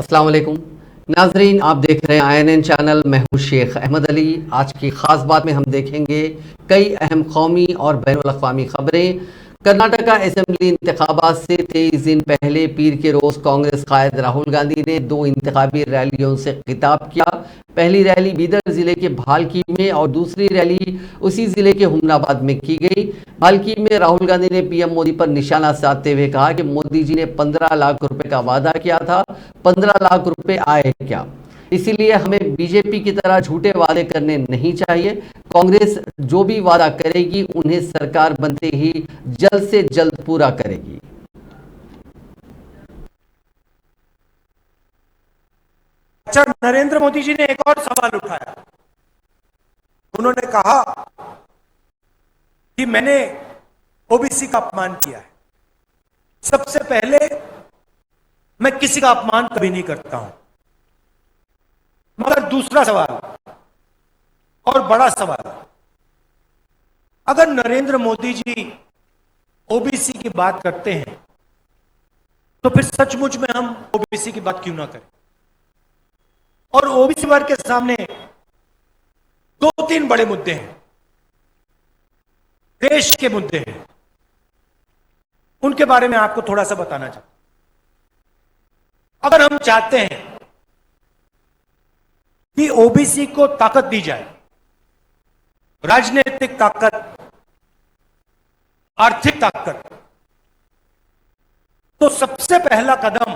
अस्सलाम वालेकुम नाजरीन, आप देख रहे हैं INN चैनल। मैं हूं शेख अहमद अली। आज की ख़ास बात में हम देखेंगे कई अहम कौमी और बैनुल-अक़वामी ख़बरें। कर्नाटका असेंबली इंतखाबात से 23 दिन पहले पीर के रोज़ कांग्रेस कायद राहुल गांधी ने 2 इंतखाबी रैलियों से खिताब किया। पहली रैली बीदर ज़िले के भालकी में और दूसरी रैली उसी ज़िले के हुमनाबाद में की गई। भालकी में राहुल गांधी ने PM मोदी पर निशाना साधते हुए कहा कि मोदी जी ने 15 लाख रुपए का वादा किया था, 15 लाख रुपए आए क्या? इसीलिए हमें बीजेपी की तरह झूठे वादे करने नहीं चाहिए। कांग्रेस जो भी वादा करेगी उन्हें सरकार बनते ही जल्द से जल्द पूरा करेगी। अच्छा, नरेंद्र मोदी जी ने एक और सवाल उठाया। उन्होंने कहा कि मैंने ओबीसी का अपमान किया है। सबसे पहले मैं किसी का अपमान कभी नहीं करता हूं, मगर दूसरा सवाल और बड़ा सवाल, अगर नरेंद्र मोदी जी ओबीसी की बात करते हैं तो फिर सचमुच में हम ओबीसी की बात क्यों ना करें? और ओबीसी वर्ग के सामने 2-3 बड़े मुद्दे हैं, देश के मुद्दे हैं, उनके बारे में आपको थोड़ा सा बताना चाहता हूं। अगर हम चाहते हैं कि ओबीसी को ताकत दी जाए, राजनीतिक ताकत, आर्थिक ताकत, तो सबसे पहला कदम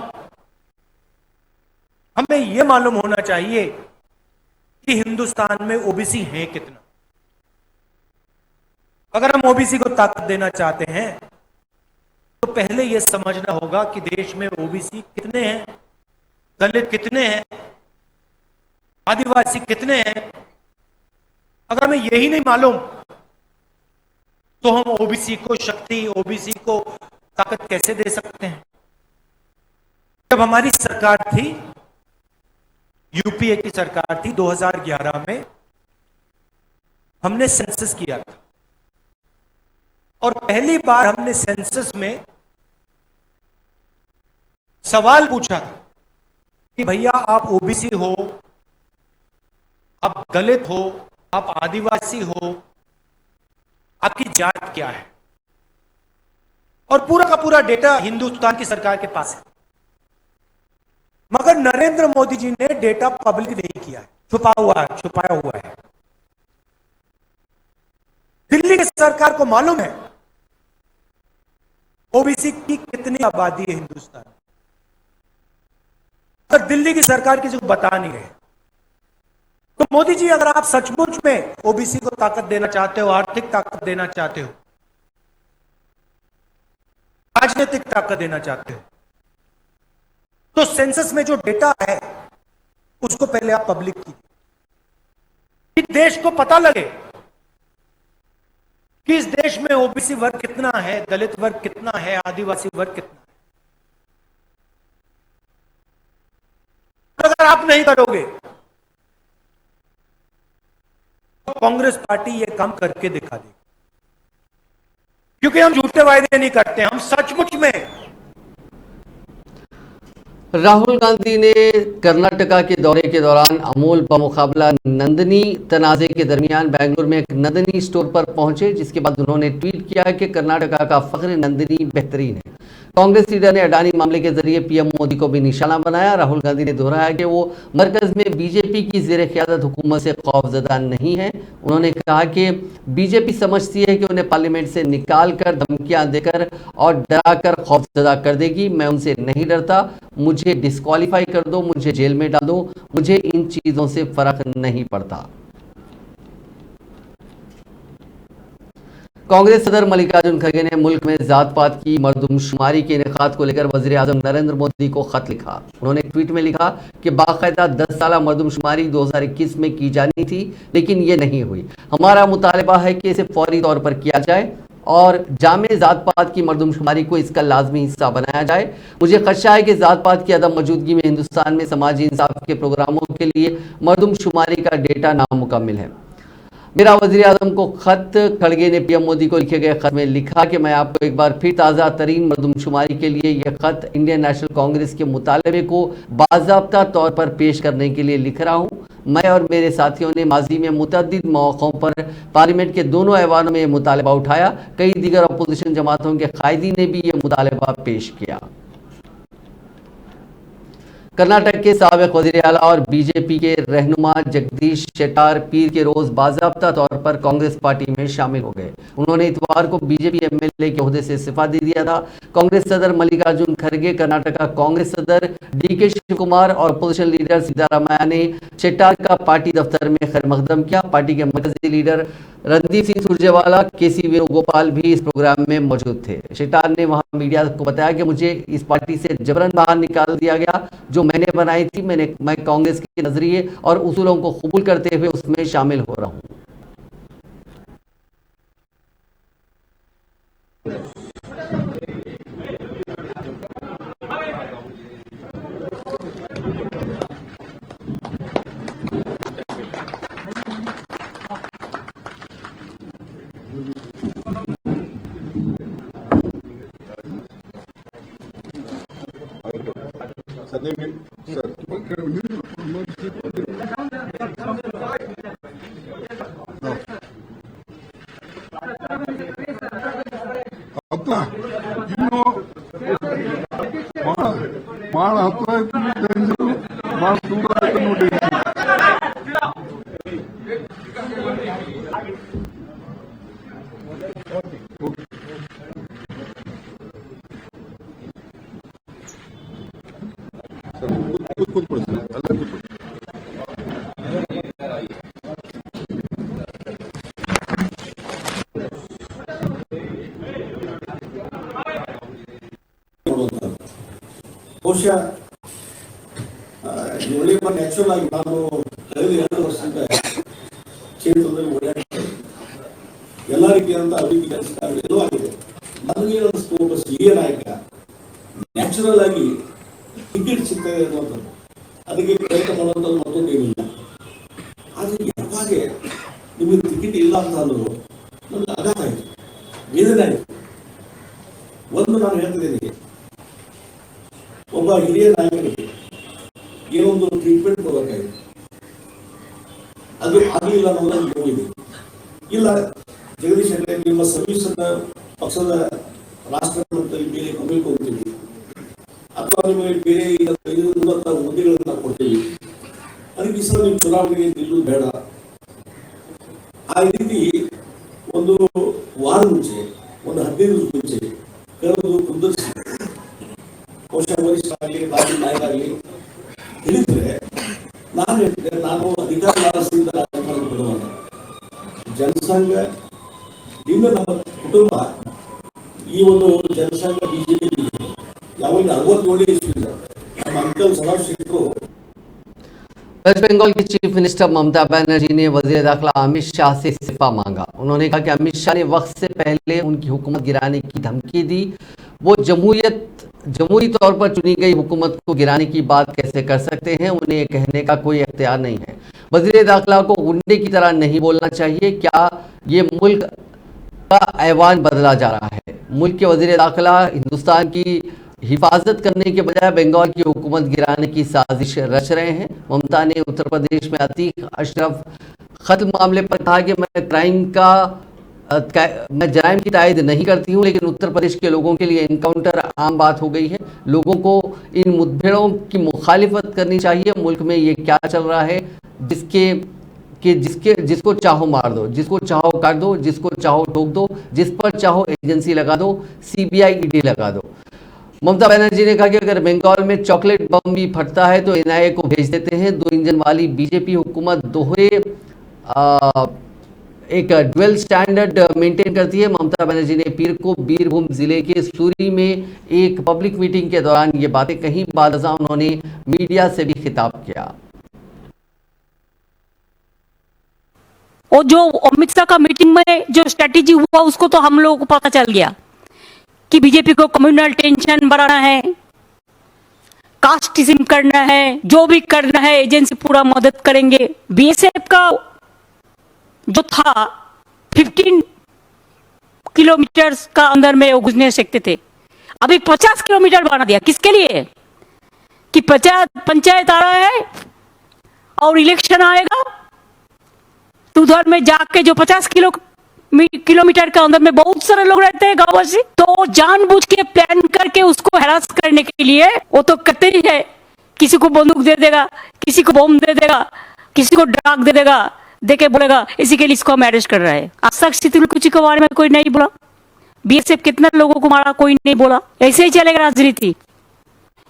हमें यह मालूम होना चाहिए कि हिंदुस्तान में ओबीसी है कितना। अगर हम ओबीसी को ताकत देना चाहते हैं तो पहले यह समझना होगा कि देश में ओबीसी कितने हैं, दलित कितने हैं, आदिवासी कितने हैं। अगर हमें यही नहीं मालूम तो हम ओबीसी को शक्ति, ओबीसी को ताकत कैसे दे सकते हैं? जब हमारी सरकार थी, यूपीए की सरकार थी, 2011 में हमने सेंसस किया था और पहली बार हमने सेंसस में सवाल पूछा था कि भैया आप ओबीसी हो, आप दलित हो, आप आदिवासी हो, आपकी जात क्या है? और पूरा का पूरा डेटा हिंदुस्तान की सरकार के पास है, मगर नरेंद्र मोदी जी ने डेटा पब्लिक नहीं किया है, छुपाया हुआ है। दिल्ली की सरकार को मालूम है ओबीसी की कितनी आबादी है हिंदुस्तान में, अगर दिल्ली की सरकार किसी को बता नहीं रहे। तो मोदी जी, अगर आप सचमुच में ओबीसी को ताकत देना चाहते हो, आर्थिक ताकत देना चाहते हो, राजनीतिक ताकत देना चाहते हो, तो सेंसस में जो डेटा है उसको पहले आप पब्लिक कीजिए कि देश को पता लगे कि इस देश में ओबीसी वर्ग कितना है, दलित वर्ग कितना है, आदिवासी वर्ग कितना है। अगर आप नहीं करोगे तो कांग्रेस पार्टी यह काम करके दिखा देगी, क्योंकि हम झूठे वायदे नहीं करते, हम सचमुच में। राहुल गांधी ने कर्नाटका के दौरे के दौरान अमूल बमुकाबला नंदिनी तनाज़े के दरमियान बेंगलुरु में एक नंदिनी स्टोर पर पहुंचे, जिसके बाद उन्होंने ट्वीट किया कि कर्नाटका का फख्र नंदिनी बेहतरीन है। कांग्रेस लीडर ने अडानी मामले के जरिए PM मोदी को भी निशाना बनाया। राहुल गांधी ने दोहराया कि वो मरकज में बीजेपी की ज़ेर क़यादत हुकूमत से खौफजदा नहीं है। उन्होंने कहा कि बीजेपी समझती है कि उन्हें पार्लियामेंट से निकाल कर, धमकियां देकर और डरा कर खौफजदा कर देगी। मैं उनसे नहीं डरता, मुझे डिस्क्वालीफाई कर दो, मुझे जेल में डाल दो, मुझे इन चीज़ों से फ़र्क नहीं पड़ता। कांग्रेस सदर मल्लिकार्जुन खड़गे ने मुल्क में जात पात की मरदमशुमारी के इनेकाद को लेकर वज़ीर आज़म नरेंद्र मोदी को खत लिखा। उन्होंने एक ट्वीट में लिखा कि बाकायदा 10 साला मरदमशुमारी 2021 में की जानी थी, लेकिन ये नहीं हुई। हमारा मुतालबा है कि इसे फौरी तौर पर किया जाए और जामे जात पात की मरदमशुमारी को इसका लाजमी हिस्सा बनाया जाए। मुझे खदशा है कि जात पात की अदम मौजूदगी में हिंदुस्तान में समाजी इंसाफ के प्रोग्रामों के लिए मरदमशुमारी का डेटा नामुकम्मल है। मेरा वजीर आजम को खत। खड़गे ने पीएम मोदी को लिखे गए खत में लिखा कि मैं आपको एक बार फिर ताज़ा तरीन मरदमशुमारी के लिए यह खत इंडियन नेशनल कांग्रेस के मुतालबे को बाज़ाब्ता तौर पर पेश करने के लिए लिख रहा हूँ। मैं और मेरे साथियों ने माजी में मुतअद्दिद मौक़ों पर पार्लियामेंट के दोनों ऐवानों में यह मुतालबा उठाया। कई दीगर अपोजिशन जमातों के कायदीन ने भी यह मुतालबा पेश किया। कर्नाटक के साबिक वज़ीर आला और बीजेपी के रहनुमा जगदीश शेट्टार पीर के रोज बाज़ाब्ता तौर पर कांग्रेस पार्टी में शामिल हो गए। उन्होंने इतवार को बीजेपी एमएलए के ओहदे से इस्तीफा दे दिया था। कांग्रेस सदर मल्लिकार्जुन खड़गे, कर्नाटक कांग्रेस सदर डीके शिवकुमार और अपोजिशन लीडर सिद्धारामैया ने शेट्टार का पार्टी दफ्तर में खैर मकदम किया। पार्टी के मरकजी लीडर रणदीप सिंह सुरजेवाला, केसी वेणुगोपाल भी इस प्रोग्राम में मौजूद थे। शेट्टार ने वहां मीडिया को बताया कि मुझे इस पार्टी से जबरन बाहर निकाल दिया गया, जो मैंने बनाई थी। मैं कांग्रेस के नजरिए और उसूलों को कबूल करते हुए उसमें शामिल हो रहा हूं। ಹತ್ರ ಇನ್ನು ಭಾಳ ಹತ್ರ ಆಯ್ತು ಡೇಂಜರು, ಭಾಳ ದೂರ ಆಯ್ತು ನೋಡಿ. ಕೂತ್ಕೊಳ್ಳಿ ಸರ್, ಅಲ್ಲೇ ಕೂತ್ಕೊಳ್ಳಿ. ಬಹುಶಃ ಒಳ್ಳೆ ನ್ಯಾಚುರಲ್ ಆಗಿ ನಾನು ಕಳೆದ 2 ವರ್ಷದಿಂದ ಕ್ಷೇತ್ರದಲ್ಲಿ ಓಡಾಡ್ತಾ ಎಲ್ಲ ರೀತಿಯಾದಂಥ ಅಭಿವೃದ್ಧಿ ಕೆಲಸಗಳು ಆಗಿದೆ. ನನಗೆ ಅನಿಸ್ತು ಒಬ್ಬ ಹಿರಿಯ ನಾಯಕ ನ್ಯಾಚುರಲ್ ಆಗಿ ಟಿಕೆಟ್ ಸಿಗ್ತದೆ ಅನ್ನೋದು, ಅದಕ್ಕೆ ಪ್ರಯತ್ನ ಮಾಡುವಂಥದ್ದು ಮತ್ತೊಂದು ಏನಿಲ್ಲ. ಆದರೆ ಯಾವಾಗ ನಿಮಗೆ ಟಿಕೆಟ್ ಇಲ್ಲ ಅಂತ ಅನ್ನೋದು ನನಗೆ ಆಘಾತ ಆಯಿತು, ವೇದನೆ ಆಯಿತು. ಒಂದು ನಾನು ಹೇಳ್ತಿದ್ದೀನಿ, ಒಬ್ಬ ಹಿರಿಯ ನಾಯಕನಿಗೆ ಏನೊಂದು ಟ್ರೀಟ್ಮೆಂಟ್ ಕೊಡಬೇಕಾಗಿದೆ, ಅದು ಆಗಲಿಲ್ಲ ಅನ್ನೋದನ್ನು ನೋವಿದೆ. ಇಲ್ಲ ಜಗದೀಶ್ ಹೆಗಡೆ, ನಿಮ್ಮ ಸರ್ವಿಸ್ ಅನ್ನ ಪಕ್ಷದ ರಾಷ್ಟ್ರ ಮಟ್ಟದಲ್ಲಿ ಬೇರೆ ಗಮನಕ್ಕೆ ಹೋಗ್ತೀವಿ, ಅಥವಾ ನಿಮಗೆ ಬೇರೆ ಉನ್ನತ ಹುದ್ದೆಗಳನ್ನು ಕೊಡ್ತೀವಿ, ಅದಕ್ಕೆ ಈ ಸಲ ನೀವು ಚುನಾವಣೆಗೆ ನಿಲ್ಲುವುದು ಬೇಡ. ಆ ರೀತಿ ಒಂದು ವಾರ ಮುಂಚೆ, ಒಂದು 15 ದಿವಸ ಮುಂಚೆ ಕರೆದು ಕುಂದಿರಿಸಿ ಬಹುಶಃ ವರಿಷ್ಠ ಆಗಲಿ ನಾಯಕ ಆಗಲಿ ಹೇಳಿದ್ರೆ ನಾನು ಹೇಳ್ತೇನೆ, ನಾನು ಅಧಿಕಾರ ಲಾಭದಿಂದ ರಾಜಕಾರಣ ಬಿಡುವಾಗ ಜನಸಂಘ ಇಂದ ನಮ್ಮ ಕುಟುಂಬ ಈ ಒಂದು ಜನಸಂಘ ಬಿಜೆಪಿ ಯಾವಾಗ 67 ಇಸ್ವಿಯಿಂದ ನಮ್ಮ ಅಂಕಲ್ ಸದಾಶಿವರು. वेस्ट बंगाल की चीफ मिनिस्टर ममता बनर्जी ने वजीर दाखिला अमित शाह से इस्तीफा मांगा। उन्होंने कहा कि अमित शाह ने वक्त से पहले उनकी हुकूमत गिराने की धमकी दी। वो जमहूरी तौर पर चुनी गई हुकूमत को गिराने की बात कैसे कर सकते हैं? उन्हें ये कहने का कोई इख्तियार नहीं है। वजीर दाखिला को गुंडे की तरह नहीं बोलना चाहिए। क्या ये मुल्क का ऐवान बदला जा रहा है? मुल्क के वजीर दाखिला हिंदुस्तान की हिफाजत करने के बजाय बंगाल की हुकूमत गिराने की साजिश रच रहे हैं। ममता ने उत्तर प्रदेश में अतीक अशरफ कत्ल मामले पर कहा कि मैं जराइम की तायद नहीं करती हूं, लेकिन उत्तर प्रदेश के लोगों के लिए इनकाउंटर आम बात हो गई है। लोगों को इन मुठभेड़ों की मुखालिफत करनी चाहिए। मुल्क में ये क्या चल रहा है जिसको चाहो मार दो, जिसको चाहो काट दो, जिसको चाहो ठोक दो, जिस पर चाहो एजेंसी लगा दो, सीबीआई ईडी लगा दो। ममता बनर्जी ने कहा कि अगर बंगाल में चॉकलेट बम भी फटता है तो एनआईए को भेज देते हैं। 2 इंजन वाली बीजेपी हुकूमत दोहरे एक ड्वेल स्टैंडर्ड मेंटेन करती है। ममता बनर्जी ने पीर को बीरभूम जिले के सूरी में एक पब्लिक मीटिंग के दौरान ये बातें कहीं। बाद उन्होंने मीडिया से भी खिताब किया। और जो अमित शाह का मीटिंग में जो स्ट्रेटेजी हुआ उसको तो हम लोगों को पता चल गया कि बीजेपी को कम्युनल टेंशन बढ़ाना है, कास्टिज्म करना है, जो भी करना है एजेंसी पूरा मदद करेंगे। बीएसएफ का जो था 15 किलोमीटर का अंदर में वो घुसने सकते थे, अभी 50 किलोमीटर बना दिया। किसके लिए? कि पंचायत आ रहा है और इलेक्शन आएगा तो उधर में जाके जो 50 किलोमीटर के अंदर में बहुत सारे लोग रहते हैं गांववासी, तो जानबूझ के प्लान करके उसको हैरास करने के लिए वो तो करते ही है। किसी को बंदूक दे देगा, किसी को बम दे देगा, किसी को ड्रग दे देगा, देके बोलेगा इसी के लिए इसको हम अरेस्ट कर रहे हैं। आज तक शीतलकुची के बारे में कोई नहीं बोला, बीएसएफ कितने लोगों को मारा कोई नहीं बोला। ऐसे ही चलेगा राजनीति।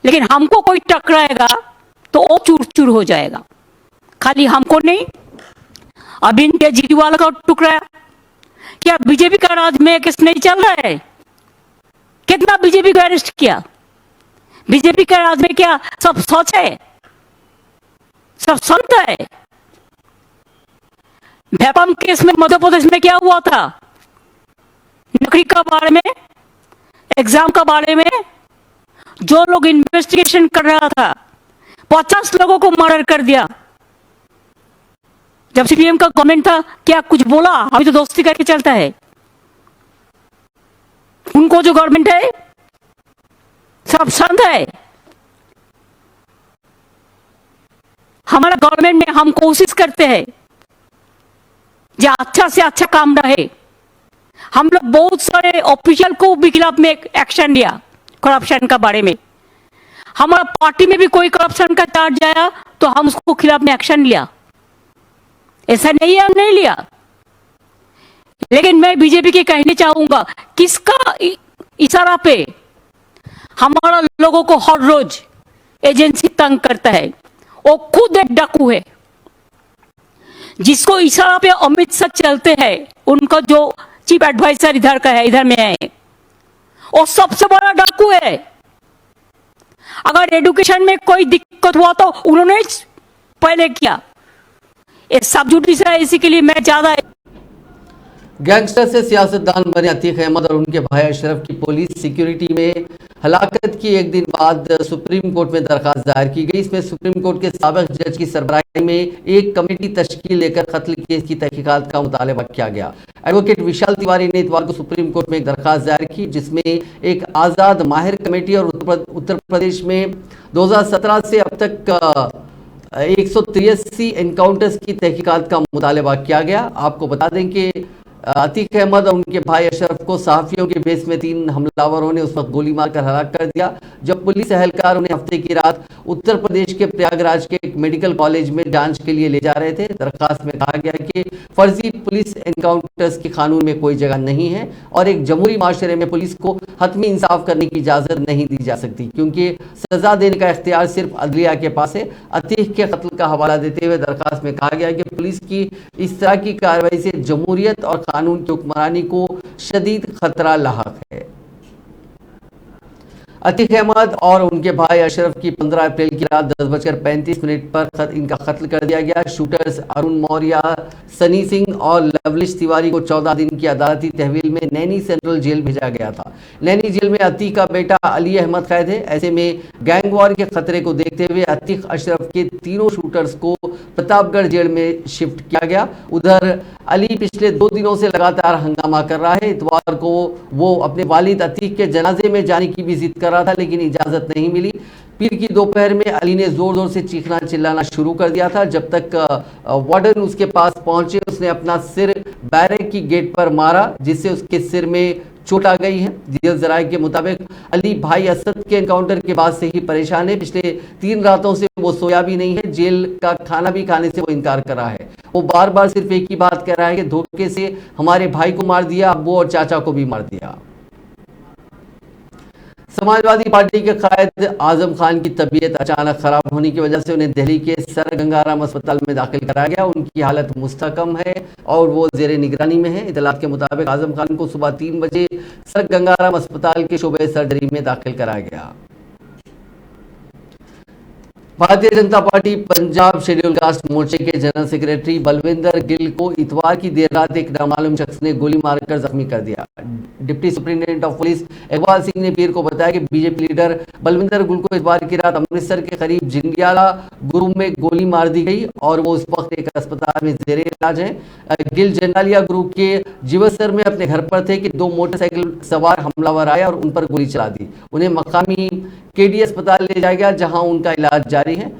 लेकिन हमको कोई टकराएगा तो वो चूर चूर हो जाएगा। खाली हमको नहीं, अरविंद केजरीवाल का टुकड़ा, क्या बीजेपी का राज में केस नहीं चल रहा है? कितना बीजेपी को अरेस्ट किया? बीजेपी के राज में क्या सब सोच है, सब संत है? व्यापम केस में मध्य प्रदेश में क्या हुआ था? नौकरी का बारे में, एग्जाम का बारे में जो लोग इन्वेस्टिगेशन कर रहा था 50 लोगों को मर्डर कर दिया। जब सीपीएम का गवर्नमेंट था क्या कुछ बोला? अभी तो दोस्ती करके चलता है। उनको जो गवर्नमेंट है सब संत है। हमारा गवर्नमेंट में हम कोशिश करते हैं जो अच्छा से अच्छा काम रहे। हम लोग बहुत सारे ऑफिशियल को भी खिलाफ में एक्शन लिया करप्शन का बारे में। हमारा पार्टी में भी कोई करप्शन का चार्ज आया तो हम उसको खिलाफ में एक्शन लिया। ऐसा नहीं है हम नहीं लिया। लेकिन मैं बीजेपी के कहने चाहूंगा, किसका इशारा पे हमारा लोगों को हर रोज एजेंसी तंग करता है? वो खुद एक डाकू है। जिसको इशारा पे अमित शाह चलते हैं, उनका जो चीफ एडवाइजर इधर का है, इधर में है, वो सबसे बड़ा डाकू है। अगर एजुकेशन में कोई दिक्कत हुआ तो उन्होंने पहले किया। ये सब जुडिशल है, इसी के लिए मैं ज्यादा। गैंगस्टर से सियासतदान बने अतीक अहमद और उनके भाई अशरफ की पुलिस सिक्योरिटी में हलाकत की एक दिन बाद सुप्रीम कोर्ट में दरखास्त दायर की गई। इसमें सुप्रीम कोर्ट के साबिक जज की सरबराही में एक कमेटी तश्कील लेकर कत्ल केस की तहकीकात का मुतालबा किया गया। एडवोकेट विशाल तिवारी ने इतवार को सुप्रीम कोर्ट में एक दरखास्त दायर की, जिसमें एक आज़ाद माहिर कमेटी और उत्तर प्रदेश में 2017 से अब तक 183 एनकाउंटर्स की तहकीकात का मुतालबा किया गया। आपको बता दें कि अतीक अहमद और उनके भाई अशरफ को सहाफियों के बेस में 3 हमलावरों ने उस वक्त गोली मारकर हलाक कर दिया, जब पुलिस एहलकार उन्हें हफ्ते की रात उत्तर प्रदेश के प्रयागराज के एक मेडिकल कॉलेज में जांच के लिए ले जा रहे थे। दरखास्त में कहा गया कि फर्जी पुलिस एनकाउंटर्स की कानून में कोई जगह नहीं है और एक जमहूरी माशरे में पुलिस को हतमी इंसाफ करने की इजाज़त नहीं दी जा सकती, क्योंकि सजा देने का इख्तियार सिर्फ अदलिया के पास है। अतीक के कत्ल का हवाला देते हुए दरखास्त में कहा गया कि पुलिस की इस तरह की कार्रवाई से जमहूरियत और कानून की हुक्मरानी को शदीद खतरा लाहक है। अतीक अहमद और उनके भाई अशरफ की 15 अप्रैल की रात 10:35 पर इनका कत्ल कर दिया गया। शूटर्स अरुण मौर्य, सनी सिंह और लवलिश तिवारी को 14 दिन की अदालती तहवील में नैनी सेंट्रल जेल भेजा गया था। नैनी जेल में अतीक का बेटा अली अहमद कैद है। ऐसे में गैंग वॉर के खतरे को देखते हुए अतीक अशरफ के तीनों शूटर्स को प्रतापगढ़ जेल में शिफ्ट किया गया। उधर अली पिछले 2 दिनों से लगातार हंगामा कर रहा है। इतवार को वो अपने वालिद अतीक के जनाजे में जाने की भी जिद कर रहा था, लेकिन इजाजत नहीं मिली। पीर की दोपहर में अली ने जोर जोर से चीखना चिल्लाना शुरू कर दिया था। जब तक वार्डन उसके पास पहुंचे, उसने अपना सिर बैरक की गेट पर मारा, जिससे उसके सिर में चोट आ गई है। जेल जराये के मुताबिक अली भाई असद के एनकाउंटर के बाद से ही परेशान है। पिछले 3 रातों से वो सोया भी नहीं है। जेल का खाना भी खाने से वो इनकार कर रहा है। वो बार बार सिर्फ एक ही बात कह रहा है कि धोखे से हमारे भाई को मार दिया, अब्बू और चाचा को भी मार दिया। समाजवादी पार्टी के कायद आजम खान की तबीयत अचानक खराब होने की वजह से उन्हें दिल्ली के सर गंगाराम अस्पताल में दाखिल कराया गया। उनकी हालत मुस्तकम है और वो जेर निगरानी में है। इतलात के मुताबिक आजम खान को सुबह 3 बजे सर गंगाराम अस्पताल के शोबे सर्जरी में दाखिल कराया गया। Bharatiya Janata party Punjab schedule caste मोर्चे के जनरल सेक्रेटरी बलविंदर गिल को इतवार की देर रात एक नामालूम शख्स ने गोली मारकर जख्मी कर दिया। Deputy superintendent of police Iqbal Singh ने पीर को बताया कि बीजेपी लीडर बलविंदर गुल को इतवार की रात अमृतसर के करीब जिंडियाला गुरु में गोली मार दी गई और वो उस वक्त एक अस्पताल में जेरे इलाज है। गिल जंडालिया गुरु के जीवसर में अपने घर पर थे कि दो मोटरसाइकिल सवार हमलावर आए और उन पर गोली चला दी। उन्हें मकामी केडी अस्पताल ले जाया गया जहां उनका इलाज जारी है।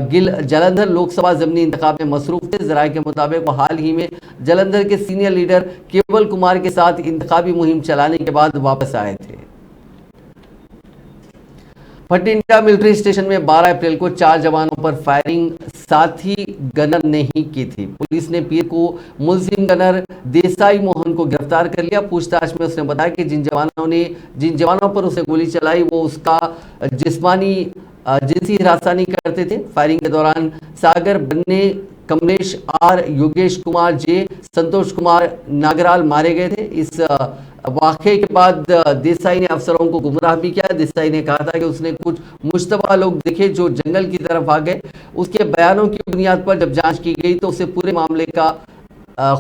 गिल जालंधर लोकसभा ज़मीनी इंतखाब में मसरूफ थे। जराये के मुताबिक वो हाल ही में जालंधर के सीनियर लीडर केवल कुमार के साथ इंतखाबी मुहिम चलाने के बाद वापस आए थे। भटिंडा मिलिट्री स्टेशन में 12 अप्रैल को 4 जवानों पर फायरिंग साथी गनर ने ही की थी। पुलिस ने पीर को मुलजिम गनर देसाई मोहन को गिरफ्तार कर लिया। पूछताछ में उसने बताया कि जिन जवानों पर उसने गोली चलाई वो उसका जिनसी हिरासनी करते थे। फायरिंग के दौरान सागर बन्ने, कमलेश आर, योगेश कुमार जे, संतोष कुमार नागराल मारे गए थे। इस वाक़े के बाद देसाई ने अफसरों को गुमराह भी किया। देसाई ने कहा था कि उसने कुछ मुश्तबा लोग देखे जो जंगल की तरफ भाग गए। उसके बयानों की बुनियाद पर जब जांच की गई तो उसे पूरे मामले का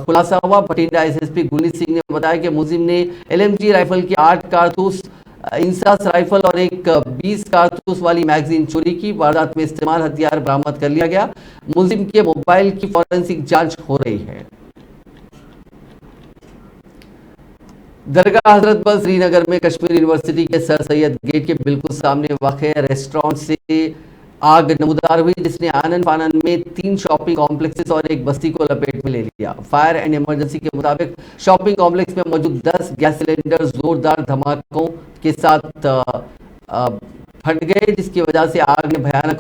खुलासा हुआ। भटिंडा एसएसपी गुरनीत सिंह ने बताया कि मुलजिम ने एलएमजी राइफल की 8 कारतूस, इंसास राइफल और एक 20 कारतूस वाली मैगजीन चोरी की। वारदात में इस्तेमाल हथियार बरामद कर लिया गया। मुलजिम के मोबाइल की फॉरेंसिक जांच हो रही है। दरगाह हजरत बल श्रीनगर में कश्मीर यूनिवर्सिटी के सर सैयद गेट के बिल्कुल सामने वाक़ रेस्टोरेंट से आग नमूदार हुई जिसने आनन फानन में 3 शॉपिंग कॉम्प्लेक्सेस और एक बस्ती को लपेट में ले लिया। फायर एंड इमरजेंसी के मुताबिक शॉपिंग कॉम्प्लेक्स में मौजूद 10 गैस सिलेंडर जोरदार धमाकों के साथ फट गए जिसकी वजह से आग ने भयानक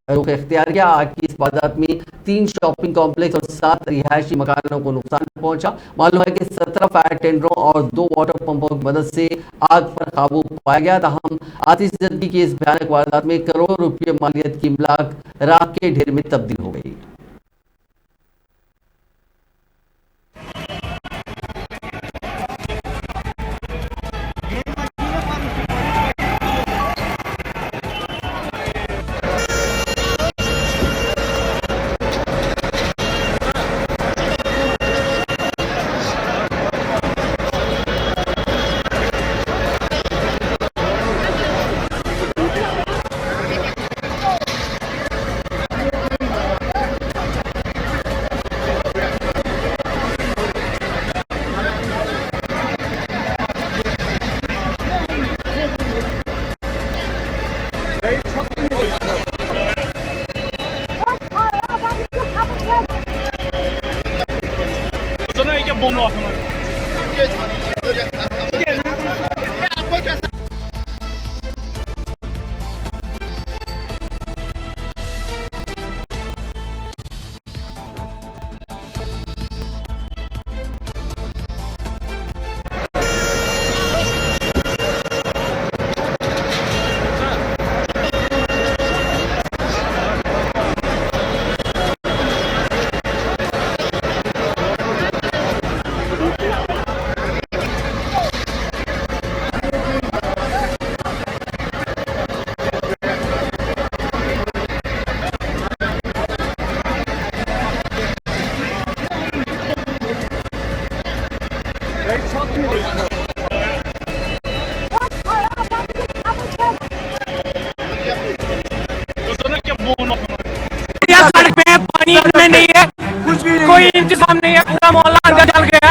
रुख इख्तियार किया। आग की इस वारदात में 3 शॉपिंग कॉम्प्लेक्स और 7 रिहायशी मकानों को नुकसान पहुंचा। मालूम है कि 17 फायर टेंडरों और 2 वाटर पंपों की मदद से आग पर काबू पाया गया। ताहम आतिशबाजी की इस भयानक वारदात में करोड़ों रुपये मालियत की इमलाक राख के ढेर में तब्दील हो गई। सड़क पे पानी में नहीं है, कुछ भी कोई इंतजाम नहीं है, पूरा मोहल्ला अंदर चल गया।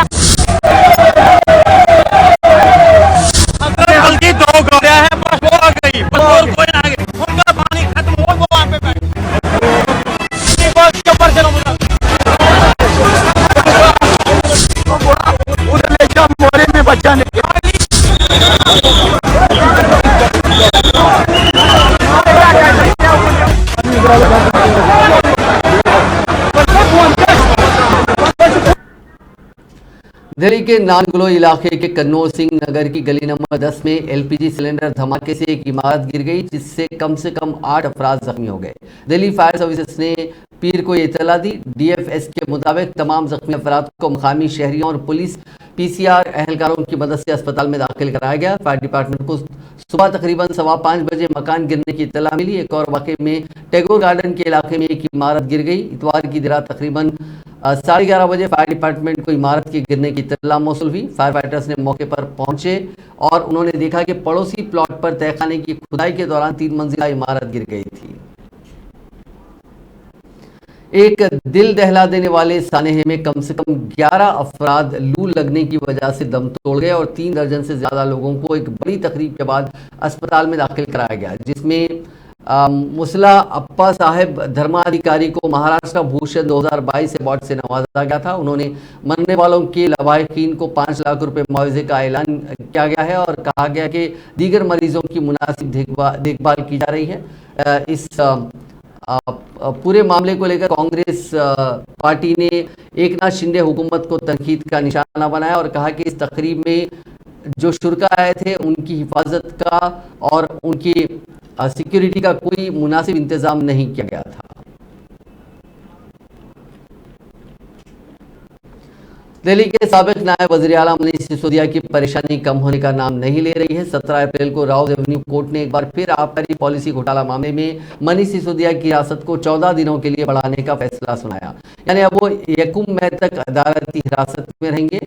हल्की दो गया है, बस वो आ गई, बस और कोई ना आ गई, उनका पानी खत्म हो वो वहाँ पे बैठ मोरे में बच्चा नहीं दिल्ली के नानगुलो इलाके के कन्नौर सिंह नगर की गली नंबर 10 में एलपीजी सिलेंडर धमाके से एक इमारत गिर गई जिससे कम से कम 8 अफराद जख्मी हो गए। दिल्ली फायर सर्विसेज ने पीर को ये इत्तला दी। डीएफएस के मुताबिक तमाम जख्मी अफराद को मकामी शहरियों और पुलिस पीसीआर एहलकारों की मदद से अस्पताल में दाखिल कराया गया। फायर डिपार्टमेंट को सुबह तकरीबन 5:15 बजे मकान गिरने की इत्तला मिली। एक और वाकये में टैगोर गार्डन के इलाके में एक इमारत गिर गई। इतवार की देर तकरीबन 11:30 बजे फायर डिपार्टमेंट को इमारत के गिरने की इत्तला मौसूल हुई। फायर फाइटर्स ने मौके पर पहुंचे और उन्होंने देखा कि पड़ोसी प्लॉट पर तहखाने की खुदाई के दौरान 3 मंजिला इमारत गिर गई थी। एक दिल दहला देने वाले सानेहे में कम से कम 11 अफराद लू लगने की वजह से दम तोड़ गए और 3 दर्जन से ज्यादा लोगों को एक बड़ी तकरीब के बाद अस्पताल में दाखिल कराया गया, जिसमें मुसला अप्पा साहब धर्माधिकारी को महाराष्ट्र भूषण 2022 अवार्ड से नवाजा गया था। उन्होंने मरने वालों के लवाहिकीन को 5 लाख रुपए मुआवजे का ऐलान किया गया है और कहा गया कि दीगर मरीजों की मुनासिब देखभाल की जा रही है। इस पूरे मामले को लेकर कांग्रेस पार्टी ने एकनाथ शिंदे हुकूमत को तनकीद का निशाना बनाया और कहा कि इस तकरीब में जो शुरका आए थे उनकी हिफाजत का और उनकी सिक्योरिटी का कोई मुनासिब इंतजाम नहीं किया गया था। दिल्ली के साबिक नायब वज़ीर आला मनीष सिसोदिया की परेशानी कम होने का नाम नहीं ले रही है। 17 अप्रैल को राउज एवेन्यू कोर्ट ने एक बार फिर आबकारी पॉलिसी घोटाला मामले में मनीष सिसोदिया की हिरासत को 14 दिनों के लिए बढ़ाने का फैसला सुनाया। यानी अब वो 1 मई तक अदालती हिरासत में रहेंगे।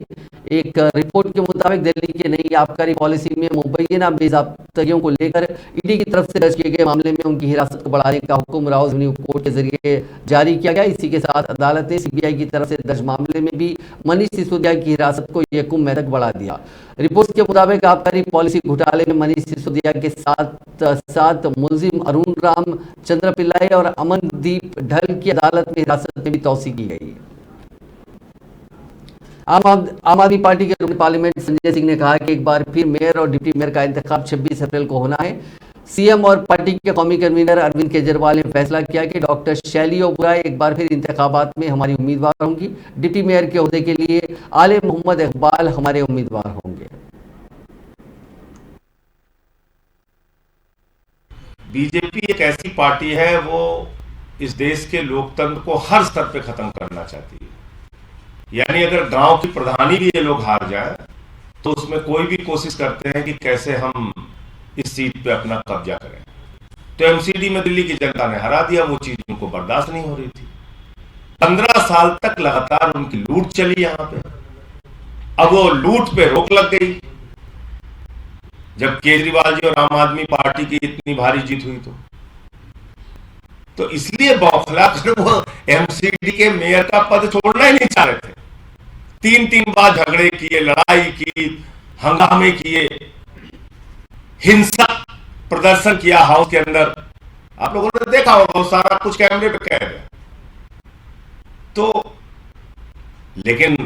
एक रिपोर्ट के मुताबिक दिल्ली की नई आबकारी पॉलिसी में मुबैना बेज़ाब्तगियों को लेकर ईडी की तरफ से दर्ज किए गए मामले में उनकी हिरासत को बढ़ाने का हुक्म राउज एवेन्यू कोर्ट के जरिए जारी किया गया। इसी के साथ अदालत ने सीबीआई की तरफ से दर्ज मामले में भी मनीष सिसोदिया की हिरासत को 1 मई तक बढ़ा दिया। रिपोर्ट के मुताबिक आबकारी पॉलिसी घोटाले में मनीष सिसोदिया के साथ मुलजिम अरुण राम चंद्र पिल्लाई और अमनदीप ढल की अदालत में हिरासत में भी तौसी की गई। आम आदमी पार्टी के रुकन पार्लियामेंट संजय सिंह ने कहा कि एक बार फिर मेयर और डिप्टी मेयर का इंतखाब 26 अप्रैल को होना है। सीएम और पार्टी के कौमी कन्वीनर अरविंद केजरीवाल ने फैसला किया कि डॉक्टर शैली ओबराय एक बार फिर इंतखाबात में हमारी उम्मीदवार होंगी। डिप्टी मेयर के ओहदे के लिए आले मोहम्मद इकबाल हमारे उम्मीदवार होंगे। बीजेपी एक ऐसी पार्टी है वो इस देश के लोकतंत्र को हर स्तर पे खत्म करना चाहती है। यानी अगर गांव की प्रधानी भी ये लोग हार जाए तो उसमें कोई भी कोशिश करते हैं कि कैसे हम इस सीट पे अपना कब्जा करें। तो एमसीडी में दिल्ली की जनता ने हरा दिया, वो चीज उनको बर्दाश्त नहीं हो रही थी। 15 साल तक लगातार उनकी लूट चली यहां पे। अब वो लूट पे रोक लग गई जब केजरीवाल जी और आम आदमी पार्टी की इतनी भारी जीत हुई तो इसलिए बौखला कर वो एमसीडी के मेयर का पद छोड़ना ही नहीं चाह रहे थे। 3 बार झगड़े किए, लड़ाई की, हंगामे किए, हिंसक प्रदर्शन किया हाउस के अंदर। आप लोगों ने देखा होगा, सारा कुछ कैमरे पे कैद है। तो लेकिन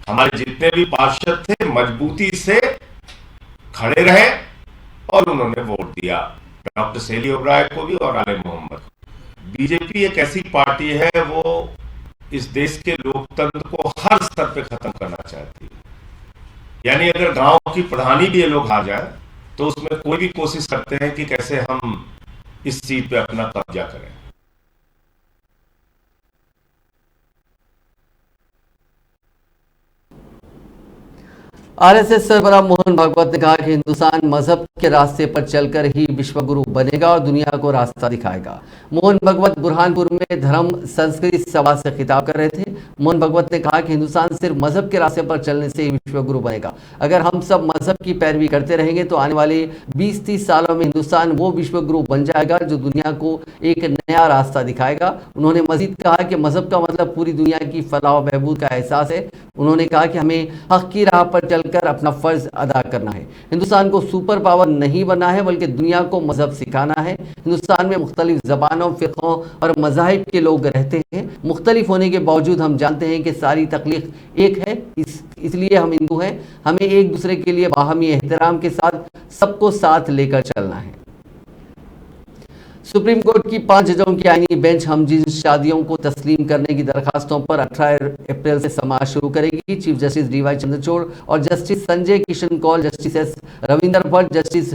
हमारे जितने भी पार्षद थे मजबूती से खड़े रहे और उन्होंने वोट दिया डॉक्टर शैली ओबराय को भी और आले मोहम्मद को। बीजेपी एक ऐसी पार्टी है वो इस देश के लोकतंत्र को हर स्तर पे खत्म करना चाहती है। यानी अगर गांव की प्रधानी भी ये लोग हार जाए तो उसमें कोई भी कोशिश करते हैं कि कैसे हम इस सीट पे अपना कब्जा करें। आरएसएस सरबराह मोहन भागवत ने कहा कि हिंदुस्तान मजहब के रास्ते पर चलकर ही विश्वगुरु बनेगा और दुनिया को रास्ता दिखाएगा। मोहन भागवत बुरहानपुर में धर्म संस्कृति सभा से खिताब कर रहे थे। मोहन भागवत ने कहा कि हिंदुस्तान सिर्फ मजहब के रास्ते पर चलने से ही विश्वगुरु बनेगा। अगर हम सब मजहब की पैरवी करते रहेंगे तो आने वाले 20-30 सालों में हिंदुस्तान वो विश्वगुरु बन जाएगा जो दुनिया को एक नया रास्ता दिखाएगा। उन्होंने मजीद कहा कि मजहब का मतलब पूरी दुनिया की फलाह बहबूद का एहसास है। उन्होंने कहा कि हमें हक की राह पर चलकर अपना फर्ज अदा करना है। हिंदुस्तान को सुपर पावर नहीं बनना है बल्कि दुनिया को मजहब सिखाना है। हिंदुस्तान में मुख्तलिफ ज़बानों, फ़िक़ों और मज़ाहिब के लोग रहते हैं। मुख्तलिफ होने के बावजूद हम जानते हैं कि सारी तख्लीक एक है, इसलिए हम हिंदू हैं। हमें एक दूसरे के लिए बाहमी एहतराम के साथ सबको साथ लेकर चलना है। सुप्रीम कोर्ट की 5 जजों की आईनी बेंच हमजिन्स शादियों को तस्लीम करने की दरखास्तों पर 18 अप्रैल से समाअत शुरू करेगी। चीफ जस्टिस डीवाई चंद्रचूड़ और justice Sanjay Kishan Kaul, justice S Ravindra Bhat, justice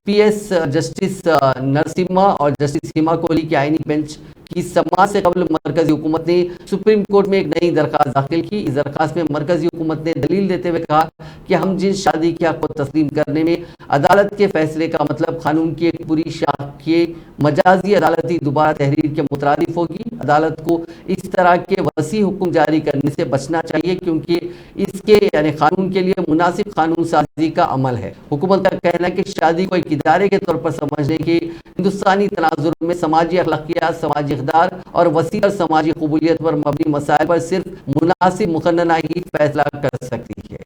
PS, justice Narasimha और जस्टिस हिमा कोहली की आईनी बेंच की समाअत से कबल मरकजी हुकूमत ने सुप्रीम कोर्ट में एक नई दरखास्त दाखिल की। इस दरखास्त में मरकजी हुकूमत ने दलील देते हुए कहा कि हम जिस शादी के हक को तस्लीम करने में अदालत के फैसले का मतलब कानून की एक पूरी शाख के मजाजी अदालती दोबारा तहरीर के मुतरादिफ होगी। अदालत को इस तरह के वसी हुक्म जारी करने से बचना चाहिए क्योंकि इसके यानी कानून के लिए मुनासिब कानून साजी का अमल है। हुकूमत का कहना है कि शादी को एक इदारे के तौर पर समझने के हिंदुस्तानी तनाजुर में समाजी अखलाकियात, समाजी इक़दार और वसी और समाजी कबूलियत पर मबनी मसाइल पर सिर्फ मुनासिब मुक़न्नना ही फैसला कर सकती है।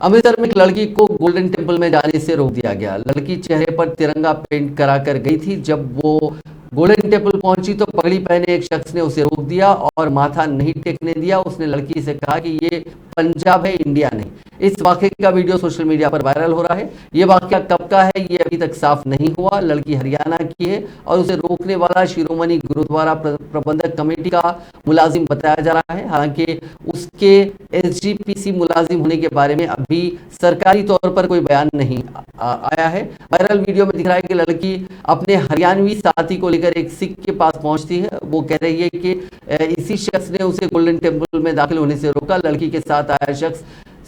अमृतसर में एक लड़की को गोल्डन टेम्पल में जाने से रोक दिया गया। लड़की चेहरे पर तिरंगा पेंट करा कर गई थी। जब वो गोल्डन टेम्पल पहुंची तो पगड़ी पहने एक शख्स ने उसे रोक दिया और माथा नहीं टेकने दिया। उसने लड़की से कहा कि ये पंजाब है, इंडिया नहीं। इस वाक़े का वीडियो सोशल मीडिया पर वायरल हो रहा है। ये वाक़या कब का है ये अभी तक साफ नहीं हुआ। लड़की हरियाणा की है और उसे रोकने वाला शिरोमणि गुरुद्वारा प्रबंधक कमेटी का मुलाजिम बताया जा रहा है। हालांकि उसके SGPC मुलाजिम होने के बारे में अभी सरकारी तौर पर कोई बयान नहीं आया है। वायरल वीडियो में दिख रहा है कि लड़की अपने हरियाणवी साथी को लेकर एक सिख के पास पहुंचती है। वो कह रही है कि इसी शख्स ने उसे गोल्डन टेम्पल में दाखिल होने से रोका। लड़की के साथ आया शख्स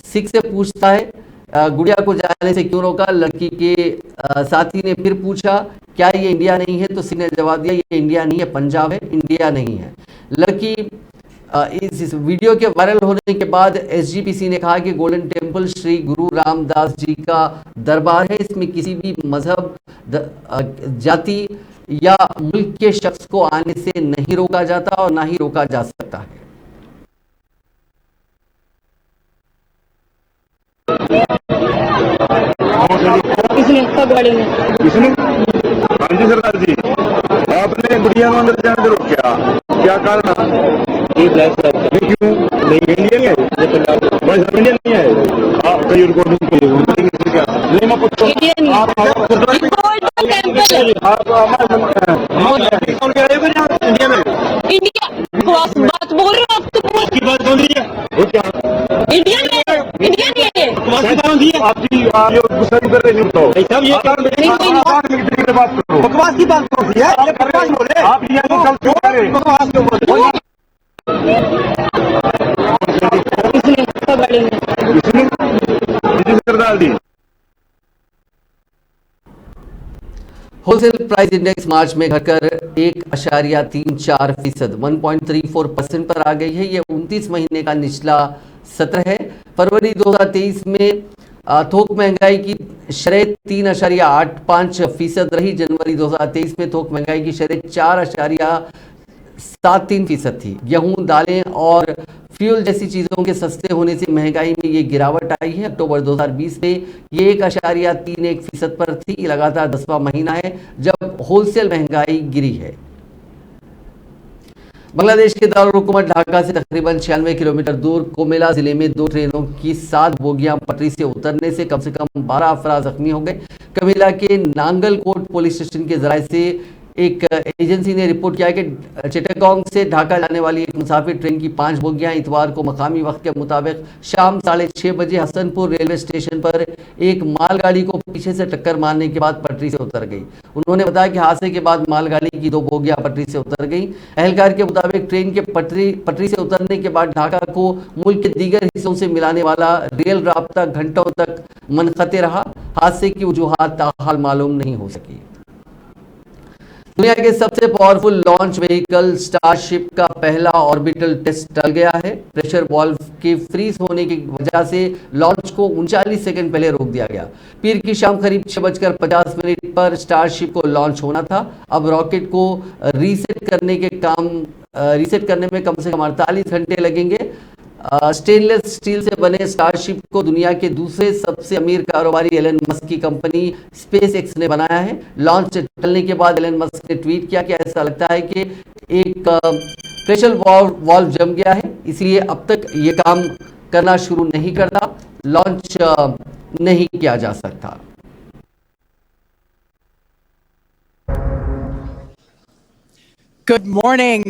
सिख से पूछता है गुड़िया को जाने से क्यों रोका। लड़की के साथी ने फिर पूछा क्या ये इंडिया नहीं है, तो सिख ने जवाब दिया ये इंडिया नहीं है, पंजाब है, इंडिया नहीं है। लड़की इस वीडियो के वायरल होने के बाद SGPC ने कहा कि गोल्डन टेम्पल श्री गुरु रामदास जी का दरबार है। इसमें किसी भी मजहब, जाति या मुल्क के शख्स को आने से नहीं रोका जाता और ना ही रोका जा सकता है। किसने? हाँ जी सरदार जी, आपने गुड़िया को अंदर जाने से रोका, क्या कारण? क्यों नहीं? इंडियन है, बस इंडियन नहीं है। आप कहीं रिकॉर्डिंग क्या नहीं? मैं पूछता हूँ आप इंडिया में बात बोल रहे हो आप की बात बन रही है वो क्या इंडिया नहीं है। आपकी गुस्सा क्यों कर रहे हैं? बात करो, बकवास की बात कौन सी है? आप यहाँ कल क्यों कर रहे हैं? सरदार जी, होलसेल प्राइस इंडेक्स मार्च में घटकर 1.34% 1.34% पर आ गई है। ये 29 महीने का निचला सत्र है। फरवरी 2023 में थोक महंगाई की शरह 3.85% रही। जनवरी 2023 में थोक महंगाई की शरह 4.73% थी। गेहूं, दालें और फ्यूल जैसी चीज़ों के सस्ते होने से महंगाई में ये गिरावट आई है। अक्टूबर 2020 में ये 1.31% पर थी। लगातार 10वां महीना है जब होलसेल महंगाई गिरी है। बांग्लादेश के दारुल-हुकूमत ढाका से तकरीबन 96 किलोमीटर दूर कोमेला जिले में 2 ट्रेनों की 7 बोगियां पटरी से उतरने से कम 12 अफराद जख्मी हो गए। कमेला के नांगलकोट पुलिस स्टेशन के जराये से एक एजेंसी ने रिपोर्ट किया कि चिटागोंग से ढाका जाने वाली एक मुसाफिर ट्रेन की 5 बोगियां इतवार को मकामी वक्त के मुताबिक शाम 6:30 बजे हसनपुर रेलवे स्टेशन पर एक मालगाड़ी को पीछे से टक्कर मारने के बाद पटरी से उतर गई। उन्होंने बताया कि हादसे के बाद मालगाड़ी की 2 बोगियां पटरी से उतर गई। एहलकार के मुताबिक ट्रेन के पटरी से उतरने के बाद ढाका को मुल्क के दीगर हिस्सों से मिलाने वाला रेल राब्ता घंटों तक मुनक़ते रहा। हादसे की वजूहात ताहाल मालूम नहीं हो सकी। दुनिया के सबसे पावरफुल लॉन्च व्हीकल स्टारशिप का पहला ऑर्बिटल टेस्ट टल गया है। प्रेशर वाल्व के फ्रीज होने की वजह से लॉन्च को 39 सेकंड पहले रोक दिया गया। पीर की शाम करीब 6:50 पर स्टारशिप को लॉन्च होना था। अब रॉकेट को रीसेट करने में कम से कम 48 घंटे लगेंगे। स्टेनलेस स्टील से बने स्टारशिप को दुनिया के दूसरे सबसे अमीर कारोबारी एलन मस्क की कंपनी SpaceX ने बनाया है। लॉन्च टलने के बाद एलन मस्क ने ट्वीट किया कि ऐसा लगता है कि एक प्रेशर वाल्व जम गया है, इसलिए अब तक ये काम करना शुरू नहीं करता, लॉन्च नहीं किया जा सकता। Good morning.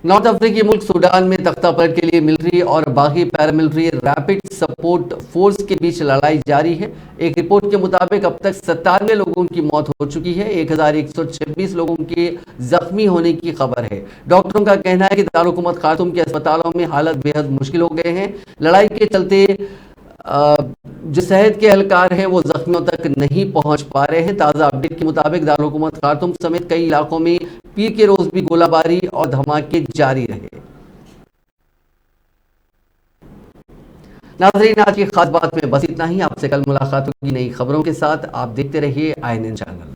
नॉर्थ अफ्रीकी मुल्क सूडान में तख्ता पलट के लिए मिलिट्री और बाकी पैरामिलिट्री रैपिड सपोर्ट फोर्स के बीच लड़ाई जारी है। एक रिपोर्ट के मुताबिक अब तक 97 लोगों की मौत हो चुकी है, 1126 लोगों के जख्मी होने की खबर है। डॉक्टरों का कहना है कि दारुल-हुकूमत खार्तूम के अस्पतालों में हालत बेहद मुश्किल हो गए हैं। लड़ाई के चलते जो सेहत के एहलकार हैं वो जख्मियों तक नहीं पहुंच पा रहे हैं। ताज़ा अपडेट के मुताबिक दारुल-हुकूमत खार्तूम समेत कई इलाकों में पीर के रोज भी गोलाबारी और धमाके जारी रहे। नाज़रीन, आज की खास बात में बस इतना ही। आपसे कल मुलाकात होगी नई खबरों के साथ। आप देखते रहिए INN चैनल।